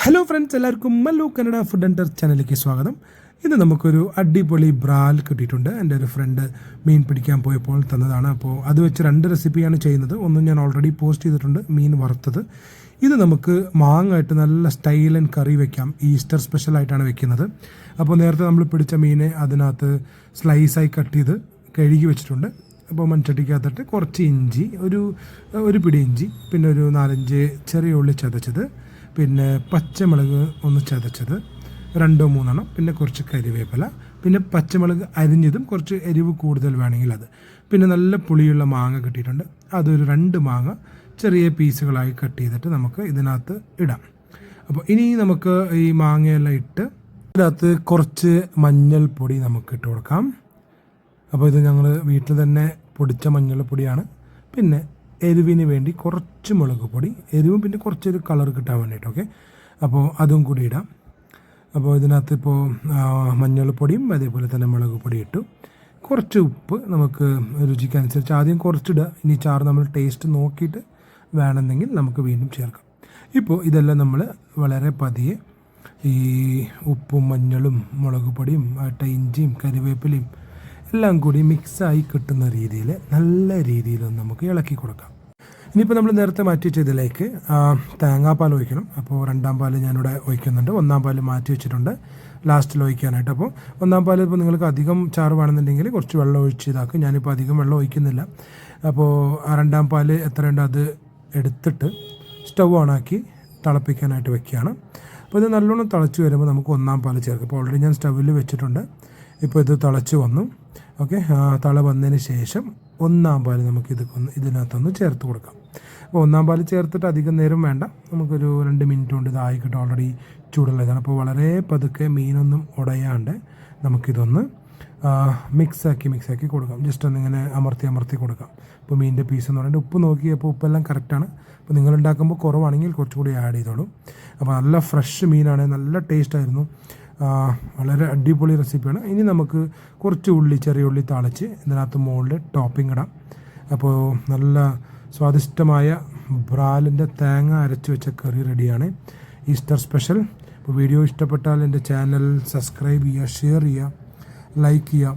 Hello friends, എല്ലാവർക്കും Mallu Kannada food and touch ചാനലിലേക്ക് സ്വാഗതം. ഇന്ന് നമുക്കൊരു അടിപൊളി ബ്രാൽ കിട്ടിയിട്ടുണ്ട്. എൻ്റെ ഒരു ഫ്രണ്ട് മീൻ പിടിക്കാൻ പോയപ്പോൾ തന്നതാണ്. അപ്പോൾ അത് വെച്ച് 2 റെസിപ്പിയാണ് ചെയ്യുന്നത്. ഒന്ന് ഞാൻ ഓൾറെഡി പോസ്റ്റ് ചെയ്തിട്ടുണ്ട്, മീൻ വറുത്തത്. ഇത് നമുക്ക് മാങ്ങായിട്ട് നല്ല സ്റ്റൈൽ ആൻഡ് കറി വെക്കാം. ഈസ്റ്റർ സ്പെഷ്യലായിട്ടാണ് വെക്കുന്നത്. അപ്പോൾ നേരത്തെ നമ്മൾ പിടിച്ച മീനെ അതിനകത്ത് സ്ലൈസായി കട്ട് ചെയ്ത് കഴുകി വെച്ചിട്ടുണ്ട്. അപ്പോൾ മൺചട്ടിക്കകത്തിട്ട് കുറച്ച് ഇഞ്ചി, ഒരു പിടി ഇഞ്ചി, പിന്നെ ഒരു 4-5 ചെറിയ ഉള്ളി ചതച്ചത്, പിന്നെ പച്ചമുളക് ഒന്ന് ചതച്ചത് 2-3, പിന്നെ കുറച്ച് കരിവേപ്പില, പിന്നെ പച്ചമുളക് അരിഞ്ഞതും കുറച്ച് എരിവ് കൂടുതൽ വേണമെങ്കിൽ അത്, പിന്നെ നല്ല പുളിയുള്ള മാങ്ങ കിട്ടിയിട്ടുണ്ട്. അതൊരു 2 മാങ്ങ ചെറിയ പീസുകളായി കട്ട് ചെയ്തിട്ട് നമുക്ക് ഇതിനകത്ത് ഇടാം. അപ്പോൾ ഇനി നമുക്ക് ഈ മാങ്ങയെല്ലാം ഇട്ട് ഇതിനകത്ത് കുറച്ച് മഞ്ഞൾപ്പൊടി നമുക്ക് ഇട്ട് കൊടുക്കാം. അപ്പോൾ ഇത് ഞങ്ങൾ വീട്ടിൽ തന്നെ പൊടിച്ച മഞ്ഞൾപ്പൊടിയാണ്. പിന്നെ എരിവിന് വേണ്ടി കുറച്ച് മുളക് പൊടി, എരിവും പിന്നെ കുറച്ചൊരു കളർ കിട്ടാൻ വേണ്ടിയിട്ട്. ഓക്കെ, അപ്പോൾ അതും കൂടി ഇടാം. അപ്പോൾ ഇതിനകത്ത് ഇപ്പോൾ മഞ്ഞൾപ്പൊടിയും അതേപോലെ തന്നെ മുളക് പൊടി ഇട്ടു. കുറച്ച് ഉപ്പ് നമുക്ക് രുചിക്കനുസരിച്ച് ആദ്യം കുറച്ചിടുക. ഇനി ചാറ് നമ്മൾ ടേസ്റ്റ് നോക്കിയിട്ട് വേണമെന്നെങ്കിൽ നമുക്ക് വീണ്ടും ചേർക്കാം. ഇപ്പോൾ ഇതെല്ലാം നമ്മൾ വളരെ പതിയെ ഈ ഉപ്പും മഞ്ഞളും മുളക് പൊടിയും ഇഞ്ചിയും കരിവേപ്പിലയും എല്ലാം കൂടി മിക്സായി കിട്ടുന്ന രീതിയിൽ നല്ല രീതിയിൽ നമുക്ക് ഇളക്കി കൊടുക്കാം. ഇനിയിപ്പോൾ നമ്മൾ നേരത്തെ മാറ്റി വെച്ചതിലേക്ക് തേങ്ങാപ്പാൽ ഒഴിക്കണം. അപ്പോൾ 2-ാം പാൽ ഞാനിവിടെ ഒഴിക്കുന്നുണ്ട്. 1-ാം പാൽ മാറ്റി വെച്ചിട്ടുണ്ട് ലാസ്റ്റിൽ ഒഴിക്കാനായിട്ട്. അപ്പോൾ 1-ാം പാൽ ഇപ്പോൾ നിങ്ങൾക്ക് അധികം ചാറ് വേണമെന്നുണ്ടെങ്കിൽ കുറച്ച് വെള്ളം ഒഴിച്ച് ഇതാക്കും. ഞാനിപ്പോൾ അധികം വെള്ളം ഒഴിക്കുന്നില്ല. അപ്പോൾ 2-ാം പാൽ എത്രയുണ്ട് അത് എടുത്തിട്ട് സ്റ്റൗ ഓണാക്കി തിളപ്പിക്കാനായിട്ട് വെക്കുകയാണ്. അപ്പോൾ ഇത് നല്ലോണം തിളച്ച് വരുമ്പോൾ നമുക്ക് 1-ാം പാൽ ചേർക്കാം. അപ്പോൾ ഓൾറെഡി ഞാൻ സ്റ്റൗവിൽ വെച്ചിട്ടുണ്ട്. ഇപ്പോൾ ഇത് തിളച്ച് വന്നു. ഓക്കെ, തള വന്നതിന് ശേഷം 1-ാം പാൽ നമുക്ക് ഇതിനകത്തൊന്ന് ചേർത്ത് കൊടുക്കാം. അപ്പോൾ 1-ാം പാൽ ചേർത്തിട്ട് അധികം നേരം വേണ്ട, നമുക്കൊരു 2 മിനിറ്റ് കൊണ്ട് ഇതായി കിട്ടും. ഓൾറെഡി ചൂടുള്ളതാണ്. അപ്പോൾ വളരെ പതുക്കെ മീനൊന്നും ഉടയാണ്ട് നമുക്കിതൊന്ന് മിക്സാക്കി കൊടുക്കാം. ജസ്റ്റ് ഒന്നിങ്ങനെ അമർത്തി കൊടുക്കാം. ഇപ്പോൾ മീനിൻ്റെ പീസ് എന്ന് പറയുന്നത് ഉപ്പ് നോക്കിയപ്പോൾ ഉപ്പെല്ലാം കറക്റ്റാണ്. അപ്പോൾ നിങ്ങൾ ഉണ്ടാക്കുമ്പോൾ കുറവാണെങ്കിൽ കുറച്ചുകൂടി ആഡ് ചെയ്തോളൂ. അപ്പോൾ നല്ല ഫ്രഷ് മീനാണ്, നല്ല ടേസ്റ്റായിരുന്നു. വളരെ അടിപൊളി റെസിപ്പിയാണ്. ഇനി നമുക്ക് കുറച്ച് ചെറിയ ഉള്ളി താളിച്ച് ഇതിനകത്ത് മുകളിൽ ടോപ്പിംഗ് ഇടാം. അപ്പോൾ നല്ല സ്വാദിഷ്ടമായ ബ്രാലിൻ്റെ തേങ്ങ അരച്ച് വെച്ച കറി റെഡിയാണ്. Easter special. അപ്പോൾ വീഡിയോ ഇഷ്ടപ്പെട്ടാൽ എൻ്റെ ചാനൽ സബ്സ്ക്രൈബ് ചെയ്യുക, ഷെയർ ചെയ്യുക, ലൈക്ക് ചെയ്യുക.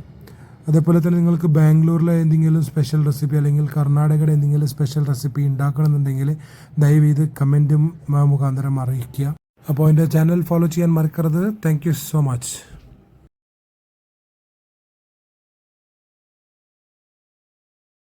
അതേപോലെ തന്നെ നിങ്ങൾക്ക് ബാംഗ്ലൂരിലെ എന്തെങ്കിലും സ്പെഷ്യൽ റെസിപ്പി അല്ലെങ്കിൽ കർണാടകയുടെ എന്തെങ്കിലും സ്പെഷ്യൽ റെസിപ്പി ഉണ്ടാക്കണമെന്നുണ്ടെങ്കിൽ ദയവീത് കമൻറ്റും മുഖാന്തരം അറിയിക്കുക. അപ്പോൾ എൻ്റെ ചാനൽ ഫോളോ ചെയ്യാൻ മറക്കരുത്. Thank you so much.